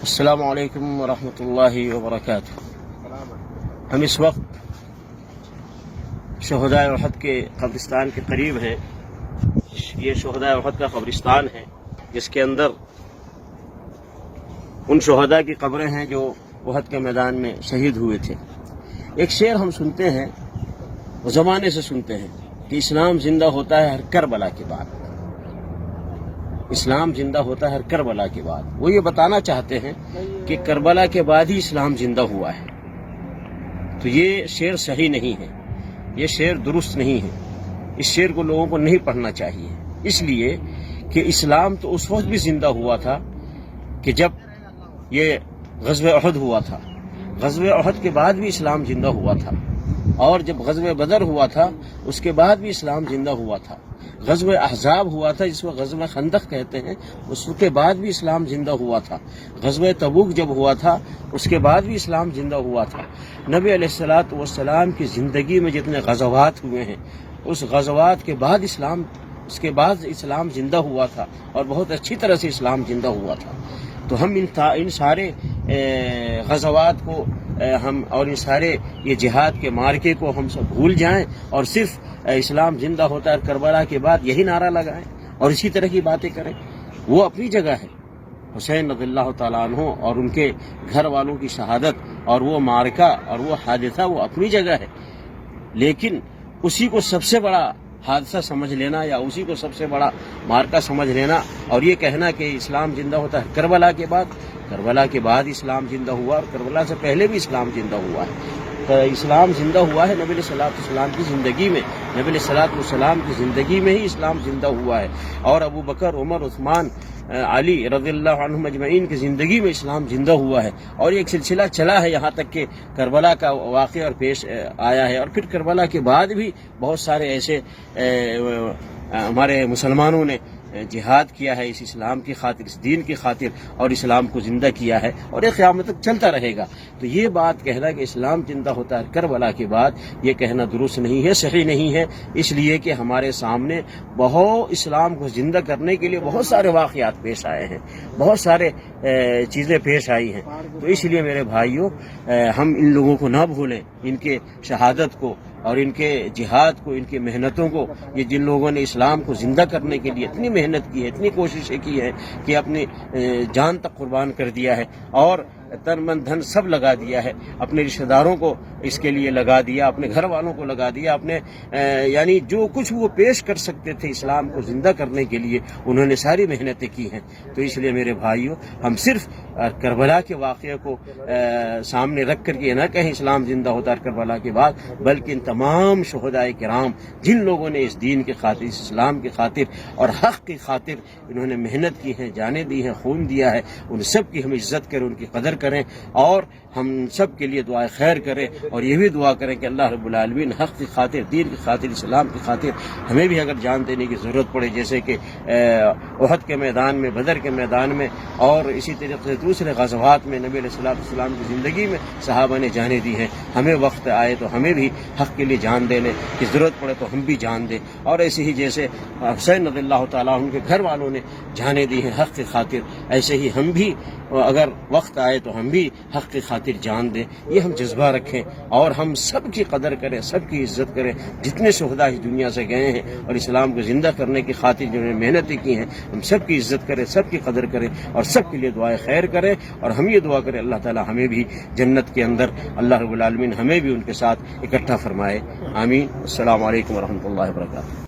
السلام علیکم ورحمۃ اللہ وبرکاتہ۔ ہم اس وقت شہدائے احد کے قبرستان کے قریب ہیں۔ یہ شہدائے احد کا قبرستان ہے جس کے اندر ان شہداء کی قبریں ہیں جو احد کے میدان میں شہید ہوئے تھے۔ ایک شعر ہم سنتے ہیں، زمانے سے سنتے ہیں کہ اسلام زندہ ہوتا ہے ہر کربلا کے بعد۔ اسلام زندہ ہوتا ہے ہر کربلا کے بعد۔ وہ یہ بتانا چاہتے ہیں کہ کربلا کے بعد ہی اسلام زندہ ہوا ہے۔ تو یہ شعر صحیح نہیں ہے، یہ شعر درست نہیں ہے۔ اس شعر کو لوگوں کو نہیں پڑھنا چاہیے، اس لیے کہ اسلام تو اس وقت بھی زندہ ہوا تھا کہ جب یہ غزوہ احد ہوا تھا۔ غزوہ احد کے بعد بھی اسلام زندہ ہوا تھا، اور جب غزوہ بدر ہوا تھا اس کے بعد بھی اسلام زندہ ہوا تھا۔ غزوہ احزاب ہوا تھا جس کو غزوہ خندق کہتے ہیں، اس کے بعد بھی اسلام زندہ ہوا تھا۔ غزوہ تبوک جب ہوا تھا اس کے بعد بھی اسلام زندہ ہوا تھا۔ نبی علیہ الصلوۃ والسلام کی زندگی میں جتنے غزوات ہوئے ہیں اس غزوات کے بعد اسلام زندہ ہوا تھا، اور بہت اچھی طرح سے اسلام زندہ ہوا تھا۔ تو ہم ان سارے غزوات کو اور ان سارے یہ جہاد کے مارکے کو ہم سب بھول جائیں اور صرف اسلام زندہ ہوتا ہے کربلا کے بعد یہی نعرہ لگائیں اور اسی طرح کی باتیں کریں۔ وہ اپنی جگہ ہے، حسین رضی اللہ تعالیٰ عنہ اور ان کے گھر والوں کی شہادت اور وہ مارکہ اور وہ حادثہ وہ اپنی جگہ ہے، لیکن اسی کو سب سے بڑا حادثہ سمجھ لینا یا اسی کو سب سے بڑا مارکہ سمجھ لینا اور یہ کہنا کہ اسلام زندہ ہوتا ہے کربلا کے بعد۔ کربلا کے بعد اسلام زندہ ہوا اور کربلا سے پہلے بھی اسلام زندہ ہوا ہے۔ اسلام زندہ ہوا ہے نبی علیہ الصلوۃ والسلام کی زندگی میں، نبی علیہ الصلوۃ والسلام کی زندگی میں ہی اسلام زندہ ہوا ہے، اور ابو بکر، عمر، عثمان، علی رضی اللہ عنہم اجمعین کی زندگی میں اسلام زندہ ہوا ہے، اور ایک سلسلہ چلا ہے یہاں تک کہ کربلا کا واقعہ اور پیش آیا ہے۔ اور پھر کربلا کے بعد بھی بہت سارے ایسے ہمارے مسلمانوں نے جہاد کیا ہے اس اسلام کی خاطر، اس دین کی خاطر، اور اسلام کو زندہ کیا ہے، اور یہ قیامت تک چلتا رہے گا۔ تو یہ بات کہنا کہ اسلام زندہ ہوتا ہے کربلا کے بعد، یہ کہنا درست نہیں ہے، صحیح نہیں ہے، اس لیے کہ ہمارے سامنے بہت اسلام کو زندہ کرنے کے لیے بہت سارے واقعات پیش آئے ہیں، بہت سارے چیزیں پیش آئی ہیں۔ تو اس لیے میرے بھائیوں، ہم ان لوگوں کو نہ بھولیں، ان کے شہادت کو اور ان کے جہاد کو، ان کی محنتوں کو۔ یہ جن لوگوں نے اسلام کو زندہ کرنے کے لیے اتنی محنت کی ہے، اتنی کوششیں کی ہیں کہ اپنی جان تک قربان کر دیا ہے، اور تن من دھن سب لگا دیا ہے، اپنے رشتہ داروں کو اس کے لیے لگا دیا، اپنے گھر والوں کو لگا دیا، اپنے یعنی جو کچھ وہ پیش کر سکتے تھے اسلام کو زندہ کرنے کے لیے انہوں نے ساری محنتیں کی ہیں۔ تو اس لیے میرے بھائیوں، ہم صرف کربلا کے واقعے کو سامنے رکھ کر کے نہ کہیں اسلام زندہ ہوتا ہے کربلا کے بعد، بلکہ ان تمام شہدائے کرام جن لوگوں نے اس دین کی خاطر، اس اسلام کی خاطر اور حق کی خاطر انہوں نے محنت کی ہے، جانیں دی ہیں، خون دیا ہے، ان سب کی ہم عزت کریں، ان کی قدر کریں، اور ہم سب کے لیے دعائے خیر کریں، اور یہ بھی دعا کریں کہ اللہ رب العالمین حق کی خاطر، دین کی خاطر، اسلام کی خاطر ہمیں بھی اگر جان دینے کی ضرورت پڑے، جیسے کہ احد کے میدان میں، بدر کے میدان میں، اور اسی طریقے سے دوسرے غزوات میں نبی علیہ الصلوۃ والسلام کی زندگی میں صحابہ نے جانیں دی ہیں، ہمیں وقت آئے تو ہمیں بھی حق کے لیے جان دینے کی ضرورت پڑے تو ہم بھی جان دیں۔ اور ایسے ہی جیسے حسین رضی اللہ تعالیٰ عنہ کے گھر والوں نے جانیں دی ہیں حق کی خاطر، ایسے ہی ہم بھی اگر وقت آئے تو ہم بھی حق کی خاطر جان دیں۔ یہ ہم جذبہ رکھیں اور ہم سب کی قدر کریں، سب کی عزت کریں، جتنے شہداء اس دنیا سے گئے ہیں اور اسلام کو زندہ کرنے کی خاطر جنہوں نے محنتیں کی ہیں، ہم سب کی عزت کریں، سب کی قدر کریں، اور سب کے لیے دعائیں خیر کریں، اور ہم یہ دعا کریں اللہ تعالی ہمیں بھی جنت کے اندر، اللہ رب العالمین ہمیں بھی ان کے ساتھ اکٹھا فرمائے، آمین۔ السلام علیکم ورحمۃ اللہ وبرکاتہ۔